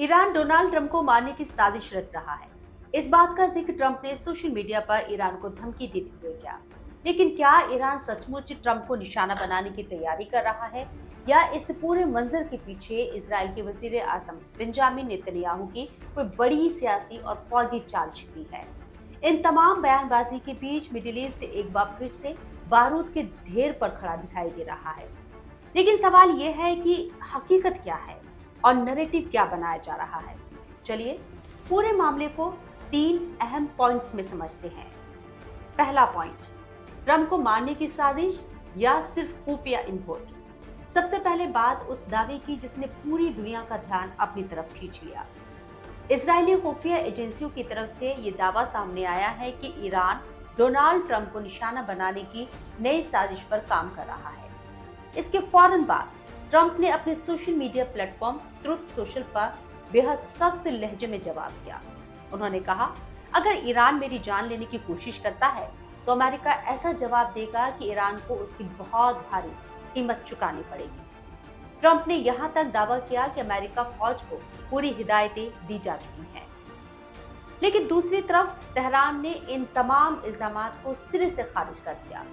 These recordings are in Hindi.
ईरान डोनाल्ड ट्रंप को मारने की साजिश रच रहा है। इस बात का जिक्र ट्रंप ने सोशल मीडिया पर ईरान को धमकी देते हुए किया। लेकिन क्या ईरान सचमुच ट्रंप को निशाना बनाने की तैयारी कर रहा है, या इस पूरे मंजर के पीछे इजराइल के वजीर आजम बेंजामिन नेतन्याहू की कोई बड़ी सियासी और फौजी चाल छिपी है? इन तमाम बयानबाजी के बीच मिडिल ईस्ट एक बार फिर से बारूद के ढेर पर खड़ा दिखाई दे रहा है। लेकिन सवाल यह है कि हकीकत क्या है और नैरेटिव क्या बनाया जा रहा है। चलिए पूरे मामले को 3 अहम पॉइंट्स में समझते हैं। पहला पॉइंट, ट्रंप को मारने की साजिश या सिर्फ खुफिया इनपुट। सबसे पहले बात उस दावे की जिसने पूरी दुनिया का ध्यान अपनी तरफ खींच लिया। इजरायली खुफिया एजेंसियों की तरफ से ये दावा सामने आया है कि ईरान डोनाल्ड ट्रंप को निशाना बनाने की नई साजिश पर काम कर रहा है। इसके फौरन बाद ट्रंप ने अपने social media platform truth social पर बेहद सख्त लहजे में जवाब दिया। उन्होंने कहा, अगर ईरान मेरी जान लेने की कोशिश करता है तो अमेरिका ऐसा जवाब देगा कि ईरान को उसकी बहुत भारी कीमत चुकानी पड़ेगी। ट्रंप ने यहां तक दावा किया कि अमेरिका फौज को पूरी हिदायतें दी जा चुकी हैं। लेकिन दूसरी तरफ तेहरान ने इन तमाम इल्जामात को सिरे से खारिज कर दिया।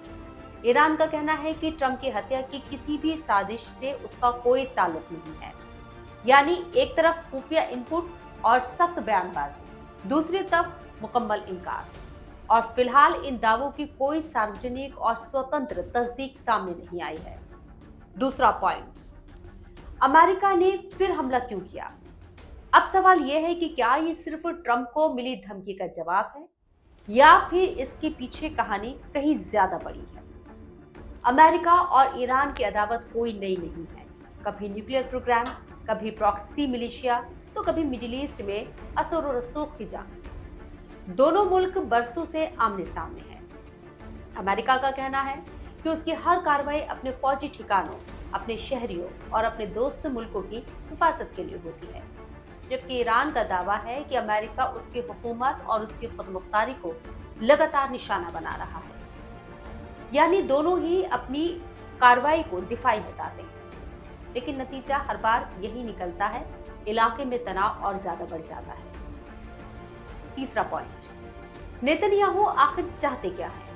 ईरान का कहना है कि ट्रंप की हत्या की किसी भी साजिश से उसका कोई ताल्लुक नहीं है। यानी एक तरफ खुफिया इनपुट और सख्त बयानबाजी, दूसरी तरफ मुकम्मल इनकार। और फिलहाल इन दावों की कोई सार्वजनिक और स्वतंत्र तस्दीक सामने नहीं आई है। दूसरा पॉइंट, अमेरिका ने फिर हमला क्यों किया? अब सवाल यह है कि क्या ये सिर्फ ट्रंप को मिली धमकी का जवाब है, या फिर इसके पीछे कहानी कहीं ज्यादा बड़ी है। अमेरिका और ईरान की अदावत कोई नई नहीं है। कभी न्यूक्लियर प्रोग्राम, कभी प्रॉक्सी मिलिशिया, तो कभी मिडिल ईस्ट में असर और रसूख की जंग। दोनों मुल्क बरसों से आमने सामने हैं। अमेरिका का कहना है कि उसकी हर कार्रवाई अपने फौजी ठिकानों, अपने शहरियों और अपने दोस्त मुल्कों की हिफाजत के लिए होती है, जबकि ईरान का दावा है कि अमेरिका उसकी हुकूमत और उसकी खुदमुख्तारी को लगातार निशाना बना रहा है। यानी दोनों ही अपनी कार्रवाई को दिफाई बताते हैं, लेकिन नतीजा हर बार यही निकलता है, इलाके में तनाव और ज्यादा बढ़ जाता है। तीसरा पॉइंट, नेतन्याहू आखिर चाहते क्या है?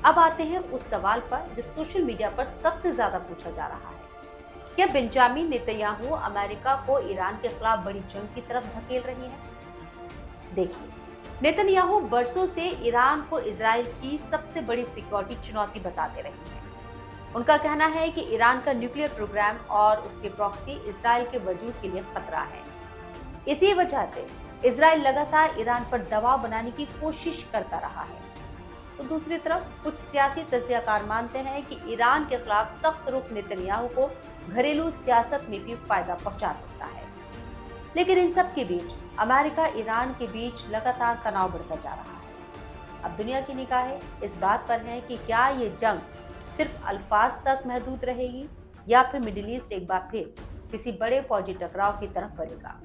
अब आते हैं उस सवाल पर जो सोशल मीडिया पर सबसे ज्यादा पूछा जा रहा है। क्या बेंजामिन नेतन्याहू अमेरिका को ईरान के खिलाफ बड़ी जंग की तरफ धकेल रही है? देखिए, नेतन्याहू बरसों से ईरान को इजराइल की सबसे बड़ी सिक्योरिटी चुनौती बताते रहे हैं। उनका कहना है कि ईरान का न्यूक्लियर प्रोग्राम और उसके प्रॉक्सी इजराइल के वजूद के लिए खतरा है। इसी वजह से इजराइल लगातार ईरान पर दबाव बनाने की कोशिश करता रहा है। तो दूसरी तरफ कुछ सियासी तज्जियाकार मानते हैं कि ईरान के खिलाफ सख्त रुख नेतन्याहू को घरेलू सियासत में भी फायदा पहुंचा सकता है। लेकिन इन सब के बीच अमेरिका ईरान के बीच लगातार तनाव बढ़ता जा रहा है। अब दुनिया की निगाहें इस बात पर है कि क्या ये जंग सिर्फ अल्फाज तक महदूद रहेगी, या फिर मिडिल ईस्ट एक बार फिर किसी बड़े फौजी टकराव की तरफ बढ़ेगा।